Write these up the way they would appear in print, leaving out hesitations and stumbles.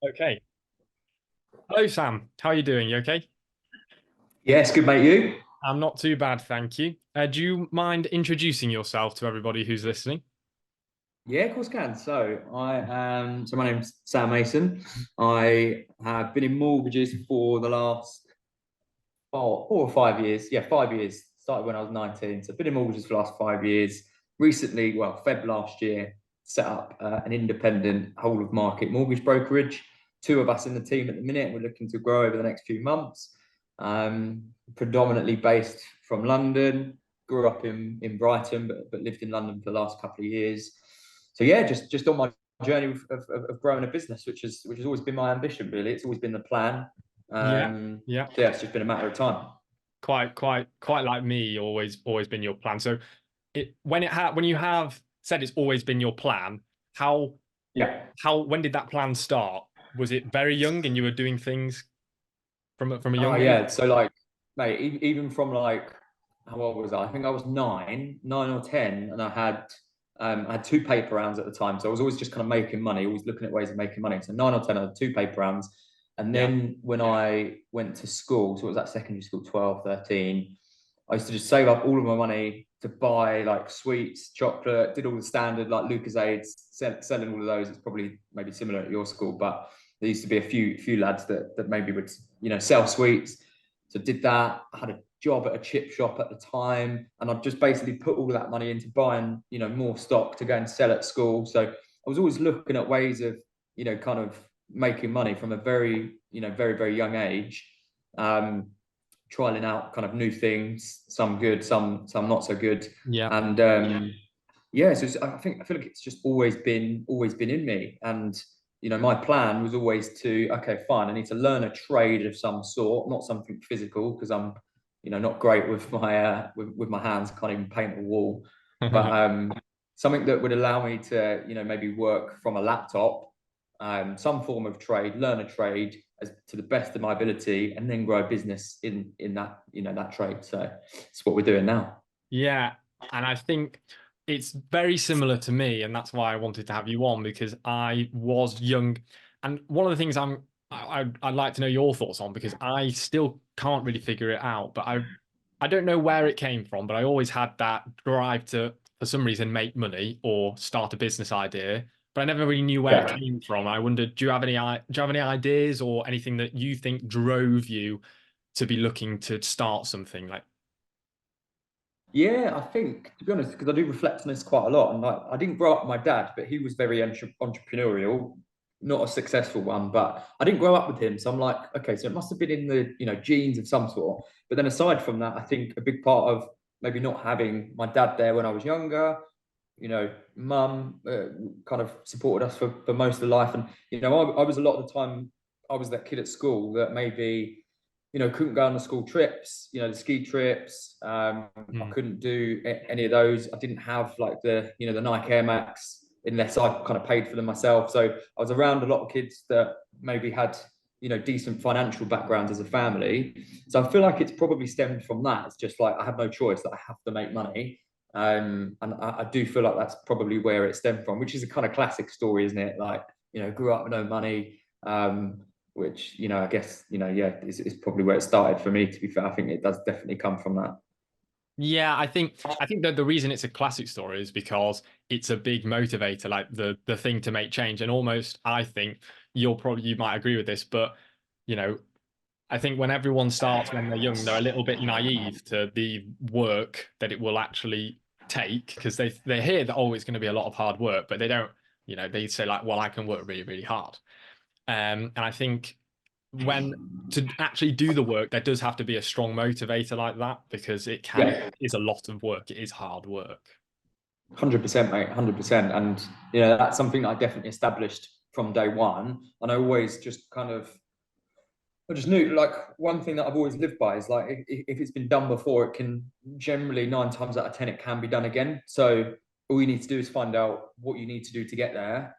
Okay. Hello, Sam. How are you doing? You okay? Yes, good mate. You? I'm not too bad, thank you. Do you mind introducing yourself to everybody who's listening? Yeah, of course can. So my name's Sam Mason. I have been in mortgages for the last 4 or 5 years. Yeah, 5 years. Started when I was 19. So I've been in mortgages for the last 5 years. Recently, well, Feb last year, set up an independent whole of market mortgage brokerage. Two of us in the team at the minute. We're looking to grow over the next few months. Predominantly based from London. Grew up in Brighton, but lived in London for the last couple of years. So yeah, just on my journey of growing a business, which has always been my ambition. Really, it's always been the plan. Yeah, yeah. So yeah, it's just been a matter of time. Quite like me. Always been your plan. So, when you have said it's always been your plan, how Yeah. when did that plan start? Was it very young and you were doing things from a Oh young age? yeah. So like, mate, even from like, how old was I? I think I was nine or ten, and I had two paper rounds at the time. So I was always just kind of making money, always looking at ways of making money. So 9 or 10, I had two paper rounds. And Yeah. then when I went to school, so it was at secondary school, 12, 13, I used to just save up all of my money to buy like sweets, chocolate, did all the standard like Lucasades, selling all of those. It's probably maybe similar at your school, but there used to be a few lads that maybe would sell sweets. So did that. I had a job at a chip shop at the time, and I'd just basically put all of that money into buying more stock to go and sell at school. So I was always looking at ways of kind of making money from a very young age. Um, Trialing out kind of new things, some good, some not so good, Yeah. and yeah. So I feel like it's just always been in me, and my plan was always to, okay, fine, I need to learn a trade of some sort, not something physical because I'm not great with my hands, can't even paint a wall, but something that would allow me to maybe work from a laptop, some form of trade, learn a trade as to the best of my ability, and then grow a business in that that trade. So it's what we're doing now. Yeah, and I think it's very similar to me, and that's why I wanted to have you on because I was young, and one of the things I'd like to know your thoughts on because I still can't really figure it out, but I don't know where it came from, but I always had that drive to, for some reason, make money or start a business idea, but I never really knew where it Yeah. came from. I wondered, do you have any ideas or anything that you think drove you to be looking to start something like? Yeah, I think, to be honest, because I do reflect on this quite a lot, and like I didn't grow up with my dad, but he was very entrepreneurial, not a successful one, but I didn't grow up with him, so I'm like, okay, so it must have been in the genes of some sort. But then aside from that, I think a big part of maybe not having my dad there when I was younger, mum kind of supported us for most of life, and I was a lot of the time I was that kid at school that maybe couldn't go on the school trips, the ski trips. I Hmm. couldn't do any of those. I didn't have like the Nike Air Max unless I kind of paid for them myself. So I was around a lot of kids that maybe had decent financial backgrounds as a family. So I feel like it's probably stemmed from that. It's just like I have no choice, that I have to make money. And I do feel like that's probably where it stemmed from, which is a kind of classic story, isn't it? Like, grew up with no money, which, I guess, yeah, is probably where it started for me, to be fair. I think it does definitely come from that. Yeah, I think that the reason it's a classic story is because it's a big motivator, like the thing to make change. And almost, I think you might agree with this, but you know, I think when everyone starts when they're young, they're a little bit naive to the work that it will actually take because they hear that, oh, it's going to be a lot of hard work, but they don't, they say like, well, I can work really, really hard. And I think when to actually do the work, there does have to be a strong motivator like that because it Yeah, is a lot of work. It is hard work. 100%, mate, 100%. And, that's something that I definitely established from day one. And I always just kind of, I just knew, like, one thing that I've always lived by is like, if it's been done before, it can generally 9 times out of 10, it can be done again. So all you need to do is find out what you need to do to get there,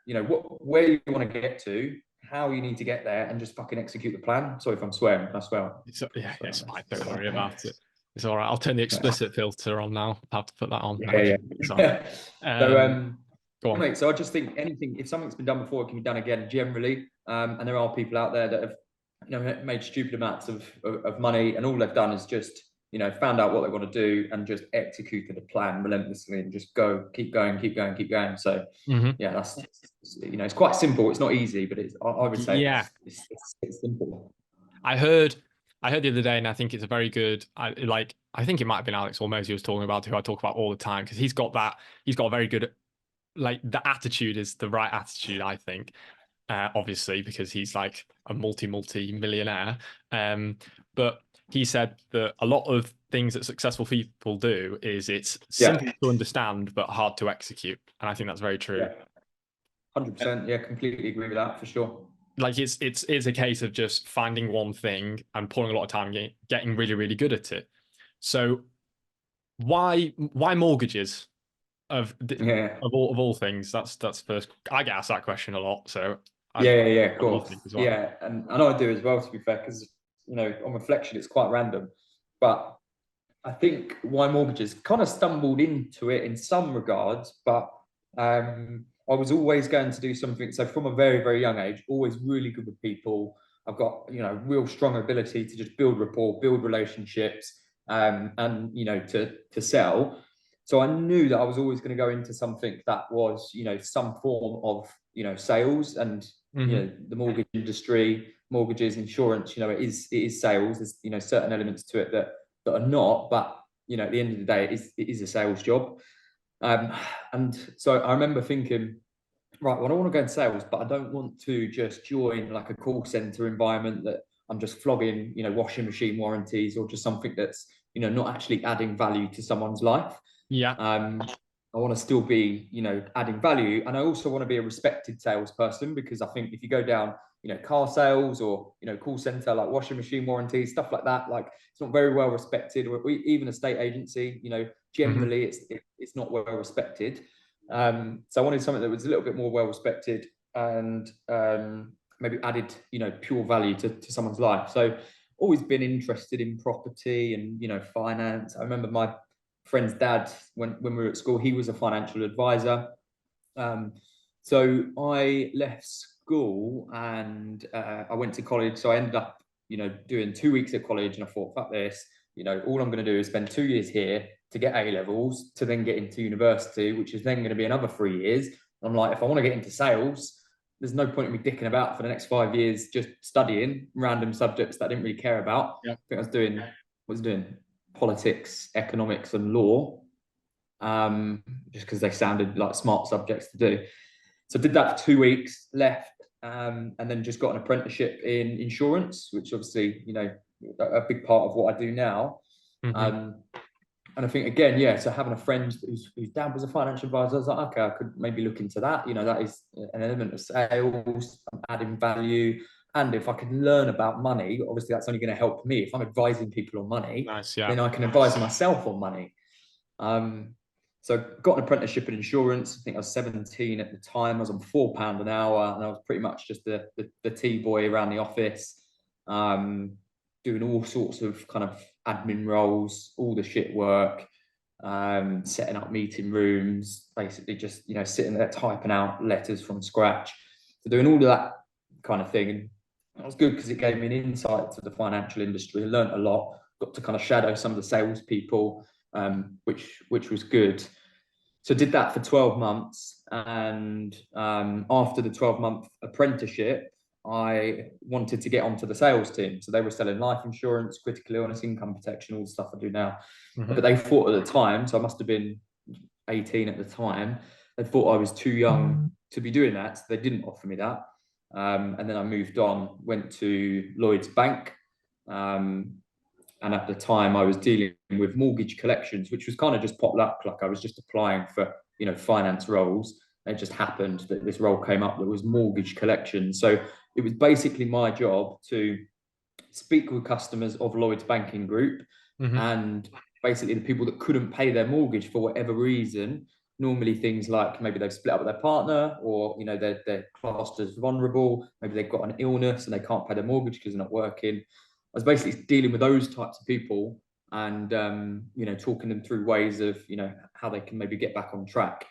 where you want to get to, how you need to get there, and just fucking execute the plan. Sorry if I'm swearing, I swear. Yeah, So, it's fine. Don't worry about it. It's all right. I'll turn the yeah, explicit filter on now. I'll have to put that on yeah, actually. It's all right. yeah. So Um, Go Yeah, on. mate. So I just think anything, if something's been done before, it can be done again generally. And there are people out there that have, made stupid amounts of money, and all they've done is just, found out what they want to do and just executed a plan relentlessly and just keep going, keep going, keep going. So Hmm. yeah, it's quite simple. It's not easy, but I would say Yeah, it's simple. I heard I heard the other day, and I think it's a very good. I think it might have been Alex Almost he was talking about, who I talk about all the time, because he's got a very good, like, the attitude is the right attitude, I think. Obviously, because he's like a multi millionaire. But he said that a lot of things that successful people do is it's Yeah, simple to understand but hard to execute, and I think that's very true. yeah, 100%. Yeah, completely agree with that for sure. Like it's a case of just finding one thing and pouring a lot of time getting really really good at it. So why mortgages Yeah. of all things? That's first. I get asked that question a lot, so Yeah, yeah, yeah, of what do you course. think as well? Yeah, and I do as well, to be fair, because on reflection, it's quite random. But I think why mortgages kind of stumbled into it in some regards, but I was always going to do something. So from a very, very young age, always really good with people. I've got real strong ability to just build rapport, build relationships, and to sell. So I knew that I was always going to go into something that was some form of sales, and Hmm. the mortgage industry, mortgages, insurance. It is sales. There's certain elements to it that are not, but at the end of the day, it is a sales job. Um, and so I remember thinking, right, well, I want to go in sales, but I don't want to just join like a call center environment that I'm just flogging, washing machine warranties, or just something that's, not actually adding value to someone's life. Yeah. Um, I want to still be, adding value. And I also want to be a respected salesperson, because I think if you go down, car sales or, call center, like washing machine warranties, stuff like that, like it's not very well respected, or even a state agency, Hmm. generally it's not well respected. So I wanted something that was a little bit more well respected, and maybe added, pure value to someone's life. So always been interested in property and finance. I remember my friend's dad, when we were at school, he was a financial advisor. Um, so I left school and I went to college. So I ended up, doing 2 weeks at college, and I thought, fuck this. All I'm going to do is spend 2 years here to get A levels, to then get into university, which is then going to be another 3 years. And I'm like, if I want to get into sales, there's no point in me dicking about for the next 5 years just studying random subjects that I didn't really care about. Yeah. I think I was doing politics, economics, and law, just because they sounded like smart subjects to do. So I did that for 2 weeks, left, and then just got an apprenticeship in insurance, which obviously, a big part of what I do now. Hmm. Um, and I think again, yeah, so having a friend whose dad was a financial advisor, I was like, okay, I could maybe look into that. That is an element of sales, adding value. And if I can learn about money, obviously that's only going to help me. If I'm advising people on money, Nice. Yeah. then I can advise myself on money. Um, so got an apprenticeship in insurance. I think I was 17 at the time. I was on £4 an hour, and I was pretty much just the tea boy around the office, um, doing all sorts of kind of admin roles, all the shit work, setting up meeting rooms, basically just sitting there typing out letters from scratch. So doing all of that kind of thing, and that was good because it gave me an insight to the financial industry. I learned a lot. Got to kind of shadow some of the salespeople, which was good. So did that for 12 months, and after the 12-month apprenticeship, I wanted to get onto the sales team. So they were selling life insurance, critical illness, income protection, all the stuff I do now. Hmm. But they thought at the time, so I must have been 18 at the time, they thought I was too young to be doing that. So they didn't offer me that. And then I moved on, went to Lloyd's Bank. Um, and at the time, I was dealing with mortgage collections, which was kind of just pot luck. Like I was just applying for, finance roles. It just happened that this role came up that was mortgage collection. So it was basically my job to speak with customers of Lloyd's Banking Group, Hmm. and basically the people that couldn't pay their mortgage for whatever reason. Normally things like maybe they've split up with their partner, or they're classed as vulnerable. Maybe they've got an illness and they can't pay their mortgage because they're not working. I was basically dealing with those types of people, and talking them through ways of how they can maybe get back on track.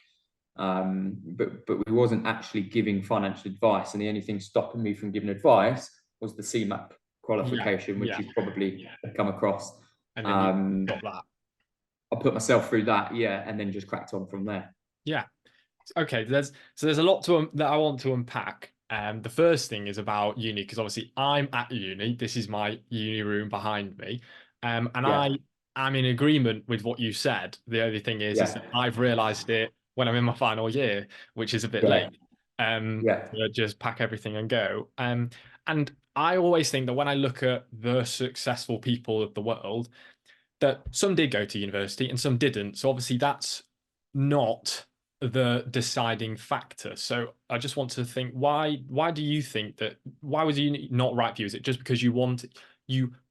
but we wasn't actually giving financial advice, and the only thing stopping me from giving advice was the CMAP Yeah, qualification, which yeah. you've probably come across. And then you Um, got that. I put myself through that, yeah, and then just cracked on from there. Yeah. Okay, there's a lot to that I want to unpack. The first thing is about uni because obviously I'm at uni. This is my uni room behind me, and Yeah, I am in agreement with what you said. The only thing is yeah, that I've realised it when I'm in my final year, which is a bit yeah, late. yeah. To just pack everything and go. And I always think that when I look at the successful people of the world, that some did go to university and some didn't. So obviously that's not the deciding factor. So I just want to think why do you think that why was uni not right for you? Is it just because you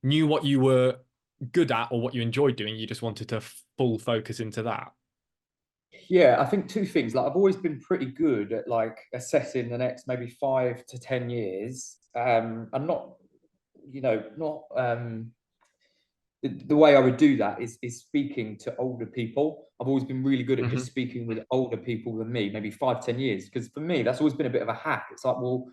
knew what you were good at or what you enjoyed doing, you just wanted to full focus into that? Yeah, I think two things. Like I've always been pretty good at like assessing the next maybe 5 to 10 years. I'm not, not the way I would do that is speaking to older people. I've always been really good at just Hmm. speaking with older people than me, maybe 5, 10 years. Because for me, that's always been a bit of a hack. It's like, well,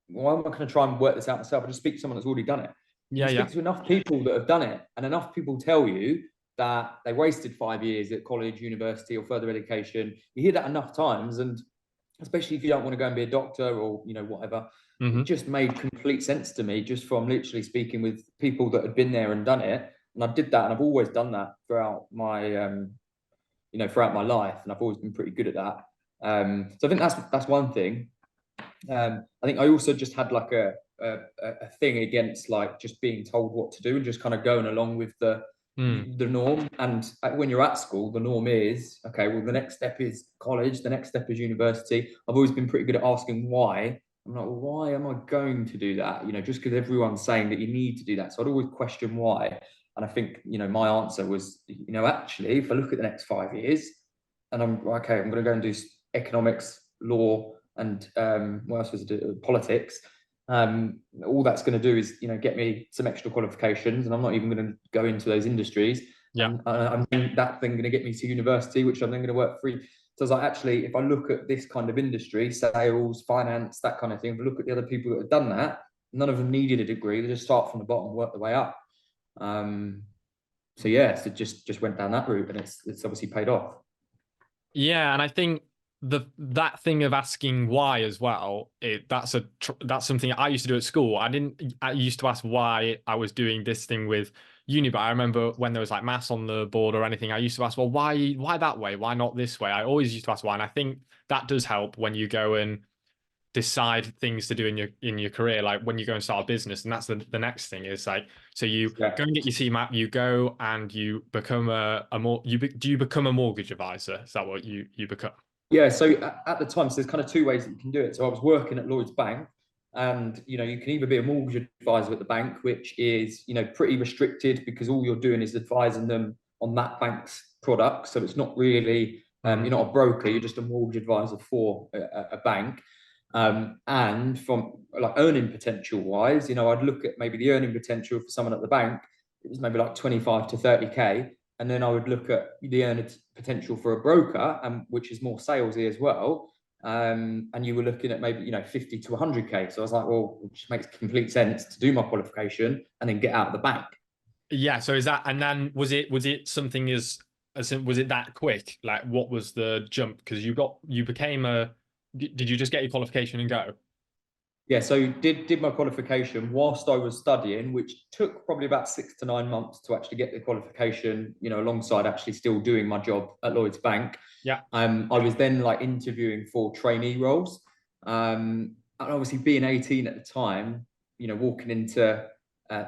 why am I going to try and work this out myself? I just speak to someone that's already done it. And Yeah, you yeah. speak to enough people that have done it, and enough people tell you that they wasted 5 years at college, university, or further education. You hear that enough times, and especially if you don't want to go and be a doctor or whatever. It Hmm. just made complete sense to me just from literally speaking with people that had been there and done it. And I did that, and I've always done that throughout my throughout my life, and I've always been pretty good at that. So I think that's one thing. I think I also just had like a thing against like just being told what to do and just kind of going along with Mm. the norm. And when you're at school, the norm is okay. Well, the next step is college. The next step is university. I've always been pretty good at asking why. I'm like, well, why am I going to do that? Just because everyone's saying that you need to do that. So I'd always question why. And I think my answer was, actually, if I look at the next 5 years, and I'm okay, I'm going to go and do economics, law, and what else was it? Politics. All that's going to do is get me some extra qualifications, and I'm not even going to go into those industries. Yeah. And I'm that thing going to get me to university, which I'm then going to work free. So I was like, actually, if I look at this kind of industry, sales, finance, that kind of thing, if I look at the other people that have done that, none of them needed a degree. They just start from the bottom, work their way up. Um, so yeah, so just went down that route, and it's obviously paid off. Yeah, and I think that thing of asking why as well, that's something I used to do at school. I used to ask why I was doing this thing with uni, but I remember when there was like maths on the board or anything, I used to ask, well, why that way? Why not this way? I always used to ask why, and I think that does help when you go and decide things to do in your career, like when you go and start a business. And that's the next thing is like, so you Yeah. go and get your CMAP, you go and you become a more do you become a mortgage advisor? Is that what you become? Yeah, so at the time, so there's kind of two ways that you can do it. So I was working at Lloyd's Bank, and you can either be a mortgage advisor at the bank, which is pretty restricted because all you're doing is advising them on that bank's product. So it's not really you're Hmm. not a broker, you're just a mortgage advisor for a bank. And from like earning potential wise, I'd look at maybe the earning potential for someone at the bank. It was maybe like 25 to 30K, and then I would look at the earning potential for a broker, which is more salesy as well. And you were looking at maybe 50 to 100K. So I was like, well, it just makes complete sense to do my qualification and then get out of the bank. Yeah. So is that, and then was it something was it that quick? Like, what was the jump? Because you became a. Did you just get your qualification and go? Yeah, so did my qualification whilst I was studying, which took probably about 6 to 9 months to actually get the qualification, alongside actually still doing my job at Lloyd's Bank. Yeah. I was then like interviewing for trainee roles. And obviously being 18 at the time, walking into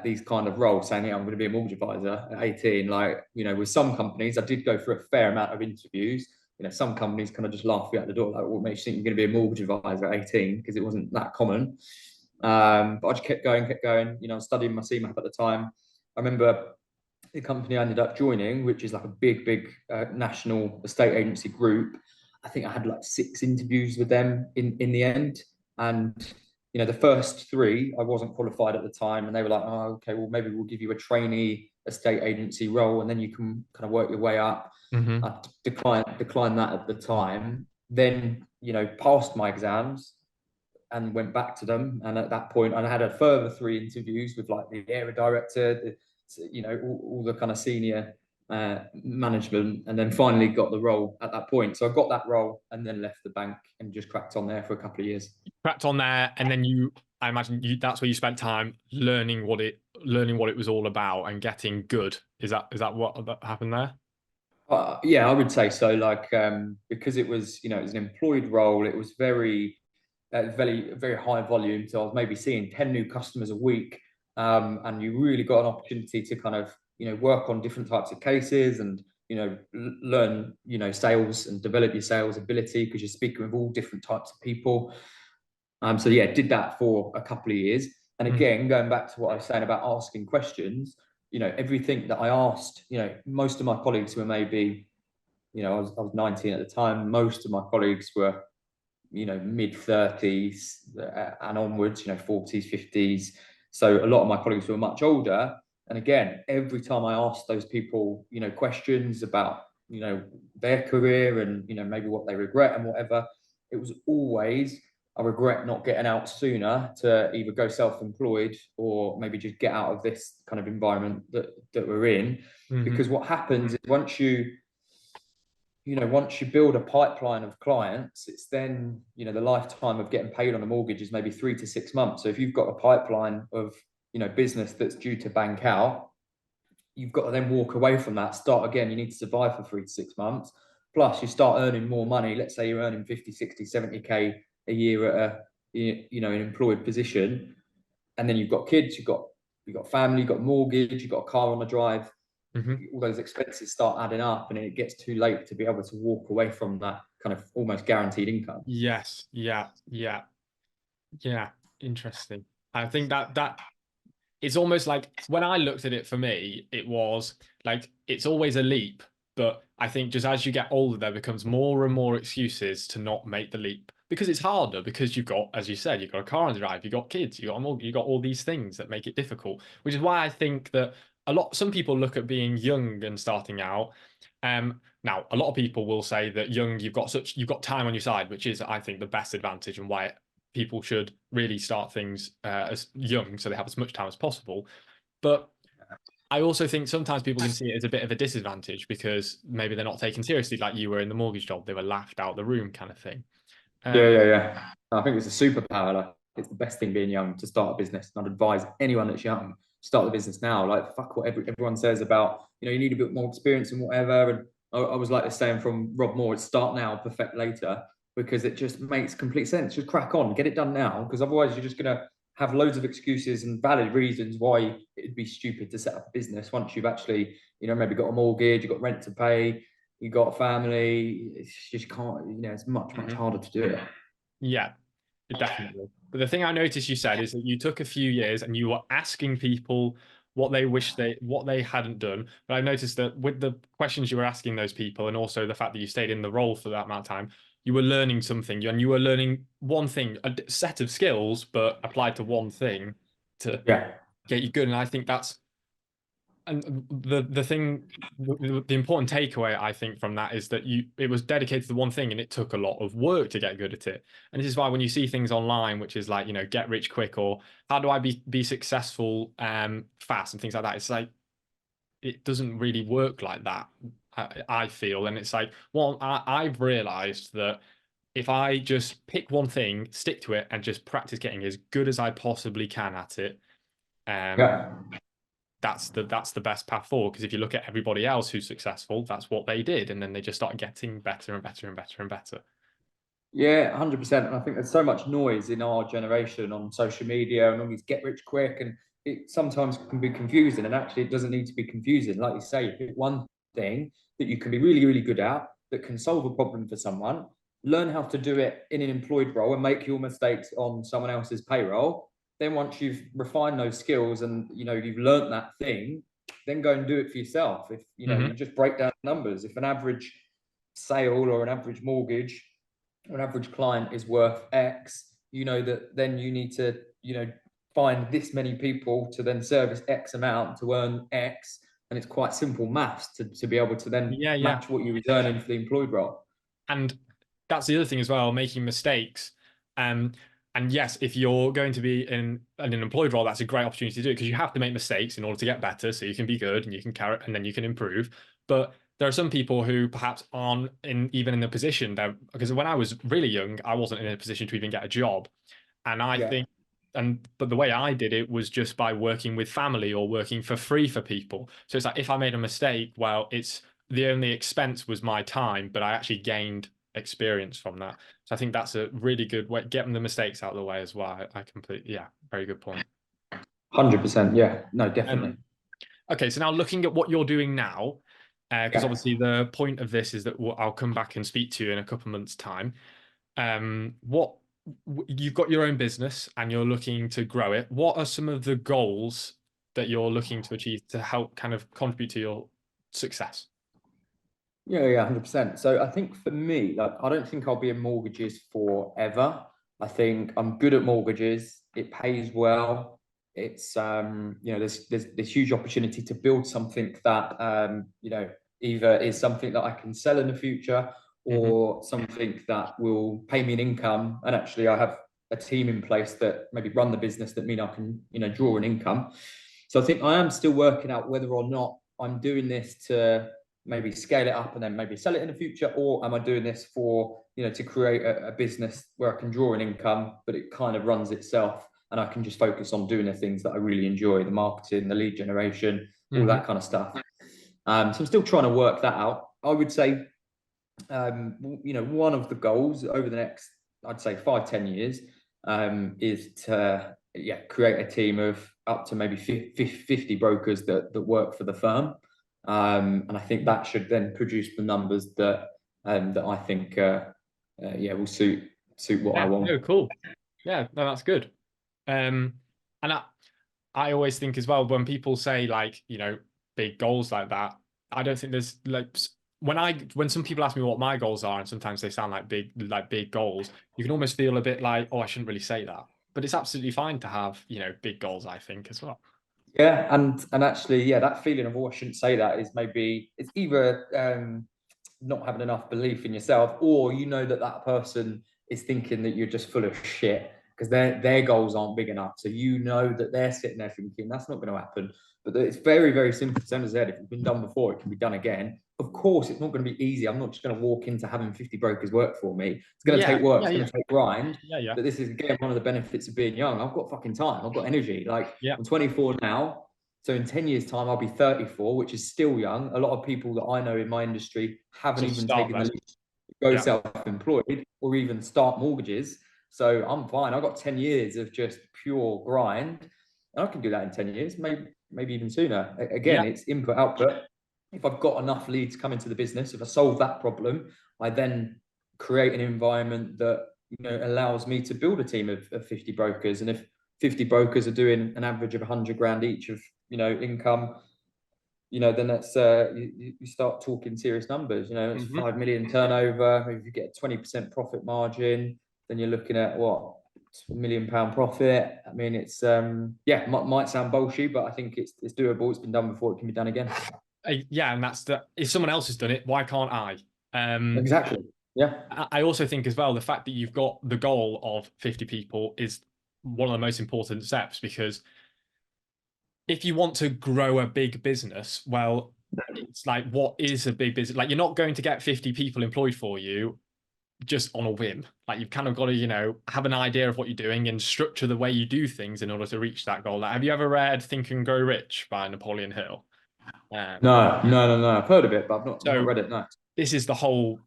these kind of roles saying, yeah, I'm going to be a mortgage advisor at 18, like, with some companies, I did go through a fair amount of interviews. Some companies kind of just laugh you out the door, like, what makes you think you're going to be a mortgage advisor at 18? Because it wasn't that common. But I just kept going, studying my CMAP at the time. I remember the company I ended up joining, which is like a big national estate agency group. I think I had like 6 interviews with them in the end. And the first 3, I wasn't qualified at the time, and they were like, oh, okay, well, maybe we'll give you a trainee estate agency role, and then you can kind of work your way up. Hmm. I declined that at the time. then, passed my exams and went back to them. And at that point, I had a further 3 interviews with like the area director, all the kind of senior management, and then finally got the role at that point. So I got that role and then left the bank and just cracked on there for a couple of years. Cracked on there, and then I imagine that's where you spent time learning what it was all about and getting good. Is that what that happened there? Yeah, I would say so. Like, because it was, it was an employed role. It was very, very high volume. So I was maybe seeing 10 new customers a week. And you really got an opportunity to kind of, work on different types of cases and, learn, sales and develop your sales ability because you're speaking with all different types of people. So yeah, did that for a couple of years. And again, going back to what I was saying about asking questions, everything that I asked, most of my colleagues were maybe, I was 19 at the time. Most of my colleagues were, mid 30s and onwards, 40s, 50s. So a lot of my colleagues were much older. And again, every time I asked those people, questions about, their career and, maybe what they regret and whatever, it was always, I regret not getting out sooner to either go self-employed or maybe just get out of this kind of environment that we're in. Because what happens is once you build a pipeline of clients, it's then, the lifetime of getting paid on a mortgage is maybe 3 to 6 months. So if you've got a pipeline of, business that's due to bank out, you've got to then walk away from that, start again. You need to survive for 3 to 6 months. Plus you start earning more money. Let's say you're earning 50, 60, 70K a year at an employed position. And then you've got kids, you've got family, you've got mortgage, you've got a car on the drive. All those expenses start adding up and it gets too late to be able to walk away from that kind of almost guaranteed income. Yes. Yeah. Yeah. Yeah. Interesting. I think that it's almost like when I looked at it for me, it was like it's always a leap. But I think just as you get older, there becomes more and more excuses to not make the leap because it's harder because you've got, as you said, you've got a car on the drive, you've got kids, you've got all these things that make it difficult, which is why I think that some people look at being young and starting out. Now, a lot of people will say that young, you've got time on your side, which is, I think, the best advantage and why people should really start things as young so they have as much time as possible. But I also think sometimes people can see it as a bit of a disadvantage because maybe they're not taken seriously, like you were in the mortgage job. They were laughed out the room kind of thing. Yeah. I think it's a superpower. Like, it's the best thing being young to start a business. And I'd advise anyone that's young, start the business now. Like, fuck what everyone says about, you need a bit more experience and whatever. And I was like this saying from Rob Moore, it's start now, perfect later, because it just makes complete sense. Just crack on, get it done now, because otherwise you're just going to have loads of excuses and valid reasons why it'd be stupid to set up a business once you've actually, maybe got a mortgage, you've got rent to pay, you got a family. It's just can't, it's much harder to do it. Yeah, definitely. But the thing I noticed you said is that you took a few years and you were asking people what they hadn't done. But I noticed that with the questions you were asking those people and also the fact that you stayed in the role for that amount of time, you were learning something and you were learning one thing, a set of skills, but applied to one thing to get you good. And I think that's and the important takeaway I think from that is that it was dedicated to one thing and it took a lot of work to get good at it. And this is why when you see things online which is like, get rich quick or how do I be successful fast and things like that, it's like it doesn't really work like that. I feel. And it's like, well, I've realized that if I just pick one thing, stick to it, and just practice getting as good as I possibly can at it, Yeah. that's the best path forward. Because if you look at everybody else who's successful, that's what they did, and then they just start getting better and better and better and better. Yeah, 100%. And I think there's so much noise in our generation on social media and all these get rich quick, and it sometimes can be confusing. And actually, it doesn't need to be confusing. Like you say, you pick one thing that you can be really, really good at that can solve a problem for someone, learn how to do it in an employed role and make your mistakes on someone else's payroll. Then once you've refined those skills and you've learned that thing, then go and do it for yourself. If you just break down numbers, if an average sale or an average mortgage or an average client is worth X, that then you need to find this many people to then service X amount to earn X. And it's quite simple maths to be able to then Yeah. match what you were earning for the employed role. And that's the other thing as well, making mistakes. Um, and yes, if you're going to be in an employed role, that's a great opportunity to do it because you have to make mistakes in order to get better, so you can be good and you can carry and then you can improve. But there are some people who perhaps aren't even in the position that, because when I was really young, I wasn't in a position to even get a job. And I Yeah. think, but the way I did it was just by working with family or working for free for people. So it's like if I made a mistake, well, it's the only expense was my time, but I actually gained experience from that. So I think that's a really good way, getting the mistakes out of the way as well. I completely, yeah, very good point. 100%. Yeah. No, definitely. Um, okay, so now looking at what you're doing now, because Yeah. obviously the point of this is that I'll come back and speak to you in a couple of months' time. What you've got your own business and you're looking to grow it. What are some of the goals that you're looking to achieve to help kind of contribute to your success? Yeah, 100%. So I think for me, like, I don't think I'll be in mortgages forever. I think I'm good at mortgages. It pays well. It's there's huge opportunity to build something that either is something that I can sell in the future Hmm. or something that will pay me an income. And actually, I have a team in place that maybe run the business that mean I can draw an income. So I think I am still working out whether or not I'm doing this to maybe scale it up and then maybe sell it in the future, or am I doing this for to create a business where I can draw an income but it kind of runs itself and I can just focus on doing the things that I really enjoy, the marketing, the lead generation, all Hmm. that kind of stuff. So I'm still trying to work that out. I would say one of the goals over the next, I'd say 5-10 years, is to create a team of up to maybe 50 brokers that work for the firm. And I think that should then produce the numbers that I think will suit what I Yeah, no, want. cool. Yeah, no, that's good. And I always think as well when people say like, big goals like that, I don't think there's like when some people ask me what my goals are, and sometimes they sound like big goals, you can almost feel a bit like, oh, I shouldn't really say that. But it's absolutely fine to have, big goals, I think, as well. Yeah, and actually, yeah, that feeling of, oh, I shouldn't say that, is maybe it's either not having enough belief in yourself, or that person is thinking that you're just full of shit because their goals aren't big enough. So that they're sitting there thinking that's not going to happen. But it's very, very simple. Sam said, if it's been done before, it can be done again. Of course, it's not going to be easy. I'm not just going to walk into having 50 brokers work for me. It's going to Yeah, take work. yeah, It's yeah, going to take grind. yeah, yeah, But this is again one of the benefits of being young. I've got fucking time. I've got energy. Like, yeah. I'm 24 now. So in 10 years' time, I'll be 34, which is still young. A lot of people that I know in my industry haven't So even start taken the then. leap to go Yeah, self-employed or even start mortgages. So I'm fine. I've got 10 years of just pure grind. And I can do that in 10 years, maybe even sooner. Again, yeah, it's input, output. If I've got enough leads coming to the business, if I solve that problem, I then create an environment that allows me to build a team of 50 brokers. And if 50 brokers are doing an average of 100 grand each of income, then that's you start talking serious numbers. It's hmm 5 million turnover. If you get a 20% profit margin, then you're looking at what, £1 million profit. I mean, it's might sound bullshit, but I think it's doable. It's been done before. It can be done again. yeah, and that's the if someone else has done it, why can't I? Um, Exactly. Yeah. I also think as well the fact that you've got the goal of 50 people is one of the most important steps because if you want to grow a big business, well, it's like, what is a big business? Like, you're not going to get 50 people employed for you just on a whim. Like, you've kind of got to, have an idea of what you're doing and structure the way you do things in order to reach that goal. Like, have you ever read Think and Grow Rich by Napoleon Hill? Um, No. I've heard of it, but I've not so read it. No. this is the whole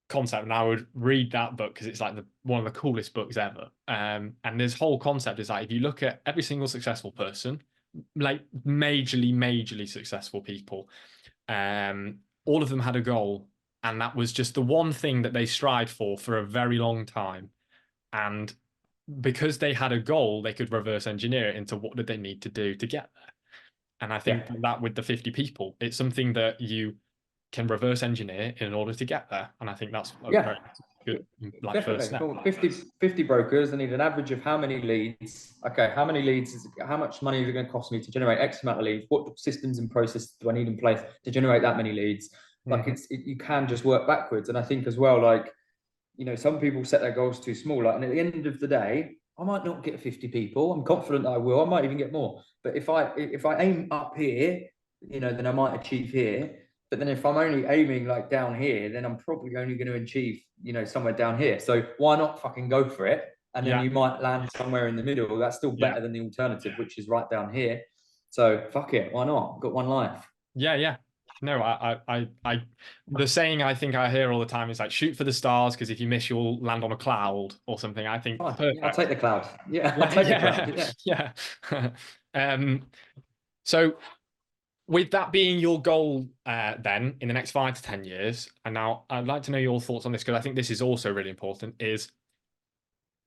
concept, and I would read that book because it's like one of the coolest books ever. And this whole concept is like if you look at every single successful person, like majorly successful people, all of them had a goal, and that was just the one thing that they strived for a very long time. And because they had a goal, they could reverse engineer it into what did they need to do to get there. And I think Yeah. that with the 50 people, it's something that you can reverse engineer in order to get there. And I think that's a very Yeah. good like first Definitely. step. Well, 50 brokers. They need an average of how many leads? Okay, how many leads how much money is it going to cost me to generate X amount of leads? What systems and processes do I need in place to generate that many leads? Like Mhm. you can just work backwards. And I think as well, like some people set their goals too small. Like, and at the end of the day, I might not get 50 people. I'm confident that I will. I might even get more. But if I aim up here, then I might achieve here. But then if I'm only aiming like down here, then I'm probably only going to achieve, somewhere down here. So why not fucking go for it? And then Yeah. you might land somewhere in the middle. That's still Yeah. better than the alternative, which is right down here. So fuck it. Why not? I've got one life. Yeah, yeah. No, the saying I think I hear all the time is like shoot for the stars because if you miss, you'll land on a cloud or something. I think Fine. Yeah, I'll take perfect. the cloud. Yeah, I'll Yeah, take the cloud. yeah, Yeah. yeah. So with that being your goal, then in the next 5 to 10 years, and now I'd like to know your thoughts on this because I think this is also really important. Is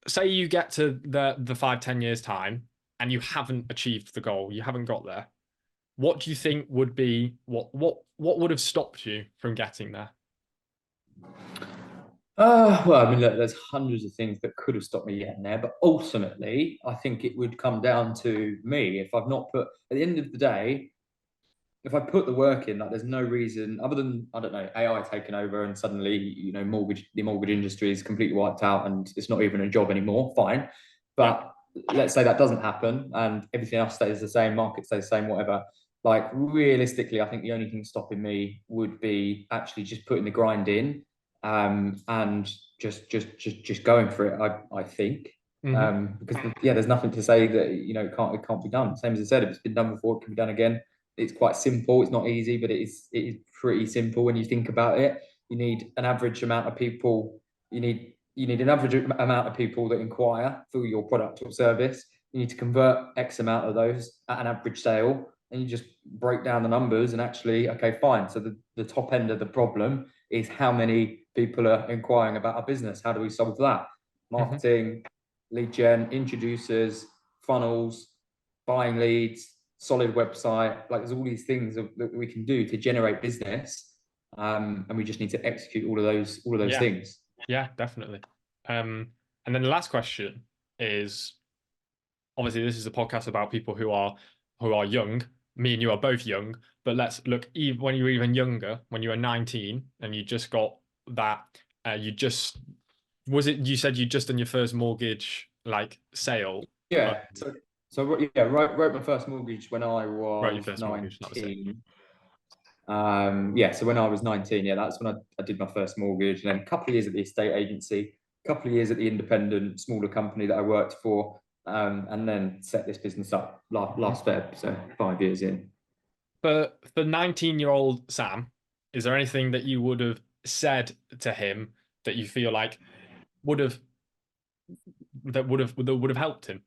say you get to the 5, 10 years time and you haven't achieved the goal, you haven't got there. What do you think would be what would have stopped you from getting there? Well, I mean, look, there's hundreds of things that could have stopped me getting there, but ultimately, I think it would come down to me. If I've not put, at the end of the day, if I put the work in, like, there's no reason other than, I don't know, AI taking over and suddenly, the mortgage industry is completely wiped out and it's not even a job anymore. Fine, Yeah. but let's say that doesn't happen and everything else stays the same, market stays the same, whatever. Like, realistically, I think the only thing stopping me would be actually just putting the grind in, and just going for it. I think, Hmm. because yeah, there's nothing to say that it can't be done. Same as I said, if it's been done before, it can be done again. It's quite simple. It's not easy, but it is pretty simple when you think about it. You need an average amount of people. You need an average amount of people that inquire for your product or service. You need to convert X amount of those at an average sale, and you just break down the numbers and actually, okay, fine. So the top end of the problem is how many people are inquiring about our business. How do we solve that? Hmm. Marketing, lead gen, introducers, funnels, buying leads, solid website. Like, there's all these things that we can do to generate business, and we just need to execute all of those Yeah, things. yeah, definitely. And then the last question is obviously this is a podcast about people who are young. Me and you are both young, but let's look even when you were even younger, when you were 19 and you just got that you just was it you said you just done your first mortgage like sale, uh, Yeah. So yeah, wrote my first mortgage when I wrote your was first mortgage, not the same. 19. Yeah, so when I was 19, yeah, that's when I did my first mortgage. And then a couple of years at the estate agency, a couple of years at the independent, smaller company that I worked for, and then set this business up last Feb, so 5 years in. For 19-year-old Sam, is there anything that you would have said to him that you feel like would have that would have helped him?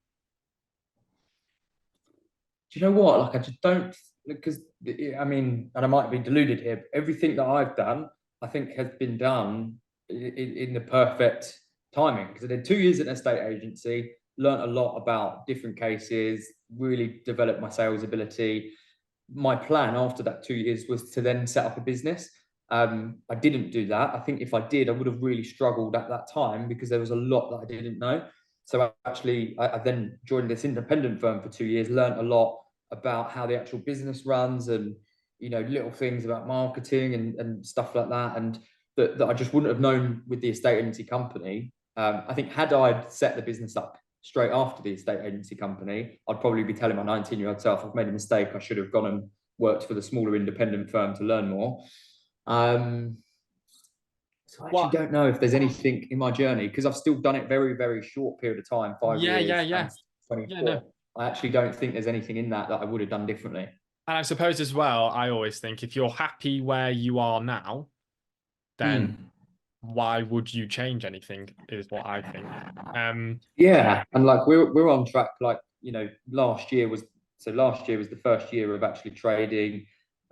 Do you know what? Like, I just don't, because I mean, and I might be deluded here, but everything that I've done, I think, has been done in the perfect timing. Because I did 2 years at an estate agency, learned a lot about different cases, really developed my sales ability. My plan after that 2 years was to then set up a business. I didn't do that. I think if I did, I would have really struggled at that time because there was a lot that I didn't know. So actually, I then joined this independent firm for 2 years, learned a lot about how the actual business runs and little things about marketing and stuff like that, and that I just wouldn't have known with the estate agency company. I think had I set the business up straight after the estate agency company, I'd probably be telling my 19-year-old self, I've made a mistake. I should have gone and worked for the smaller independent firm to learn more. Um, so I actually What? don't know if there's anything in my journey because I've still done it very, very short period of time, five Yeah, yeah, years and yeah. Yeah, no. 24. I actually don't think there's anything in that I would have done differently. And I suppose as well, I always think if you're happy where you are now, then Mm. why would you change anything, is what I think. Um, Yeah, and like we're on track. Like, last year was the first year of actually trading.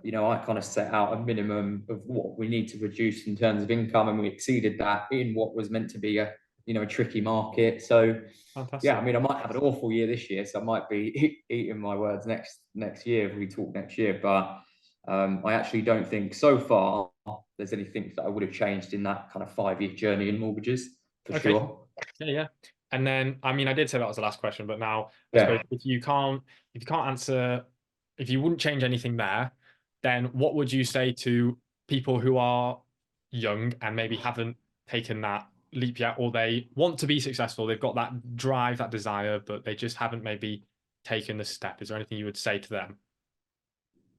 I kind of set out a minimum of what we need to produce in terms of income, and we exceeded that in what was meant to be a tricky market. So yeah, I Fantastic. mean, I might have an awful year this year, so I might be eating my words next year if we talk next year. But I actually don't think so far there's anything that I would have changed in that kind of 5 year journey in mortgages for Okay. sure. Yeah, yeah. And then, I mean, I did say that was the last question, but now I suppose Yeah. if you can't answer, if you wouldn't change anything there, then what would you say to people who are young and maybe haven't taken that leap yet, or they want to be successful. They've got that drive, that desire, but they just haven't maybe taken the step. Is there anything you would say to them?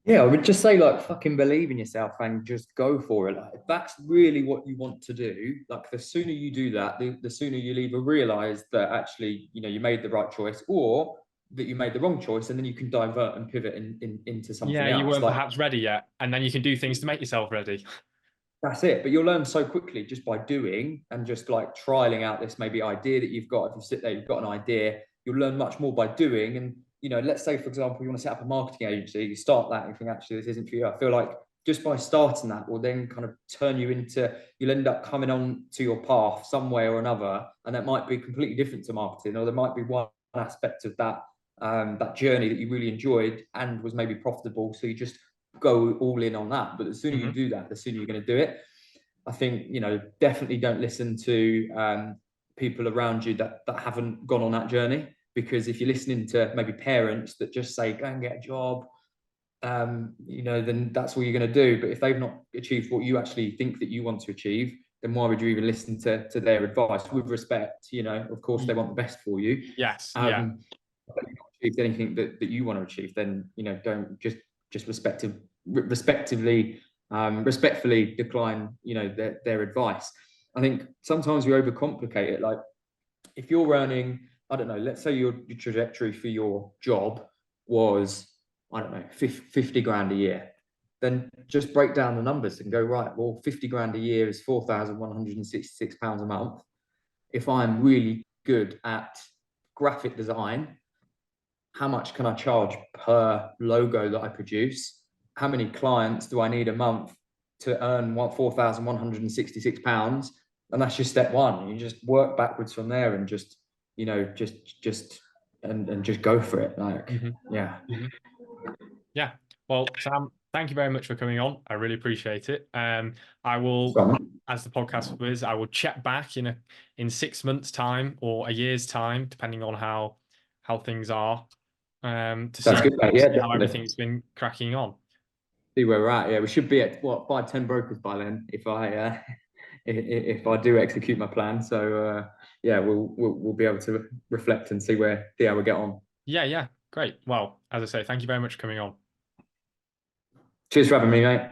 Yeah, I would just say like fucking believe in yourself and just go for it. Like if that's really what you want to do, like the sooner you do that, the sooner you'll either realize that actually, you made the right choice or that you made the wrong choice, and then you can divert and pivot into Yeah, something you else. weren't Like perhaps ready yet, and then you can do things to make yourself ready. that's it. But you'll learn so quickly just by doing and just like trialing out this maybe idea that you've got. If you sit there, you've got an idea, you'll learn much more by doing. And, let's say, for example, you want to set up a marketing agency, you start that and you think, actually, this isn't for you. I feel like just by starting that will then kind of turn you into, you'll end up coming on to your path some way or another. And that might be completely different to marketing, or there might be one aspect of that journey that you really enjoyed and was maybe profitable. So you just go all in on that. But the sooner you do that, the sooner you're going to do it. I think, definitely don't listen to people around you that haven't gone on that journey. Because if you're listening to maybe parents that just say, go and get a job, then that's all you're going to do. But if they've not achieved what you actually think that you want to achieve, then why would you even listen to their advice? With respect, of course, they want the best for you. Yes, yeah. If you've not achieved anything that you want to achieve, then don't just respectively respectfully decline their advice. I think sometimes we overcomplicate it. Like if you're earning, I don't know, let's say your trajectory for your job was, I don't know, 50 grand a year, then just break down the numbers and go, right, well, 50 grand a year is £4,166 a month. If I'm really good at graphic design, how much can I charge per logo that I produce? How many clients do I need a month to earn £4,166? And that's just step one. You just work backwards from there and just go for it. Like, yeah. Yeah. Well, Sam, thank you very much for coming on. I really appreciate it. I will, So, as the podcast was, I will check back in 6 months' time or a year's time, depending on how things are, to that's good, mate. Yeah, see how definitely. everything's been cracking on. See where we're at. Yeah, we should be at what 5-10 brokers by then if I if I do execute my plan. So yeah, we'll be able to reflect and see how we get on. Yeah, yeah, great. Well, as I say, thank you very much for coming on. Cheers for having me, mate.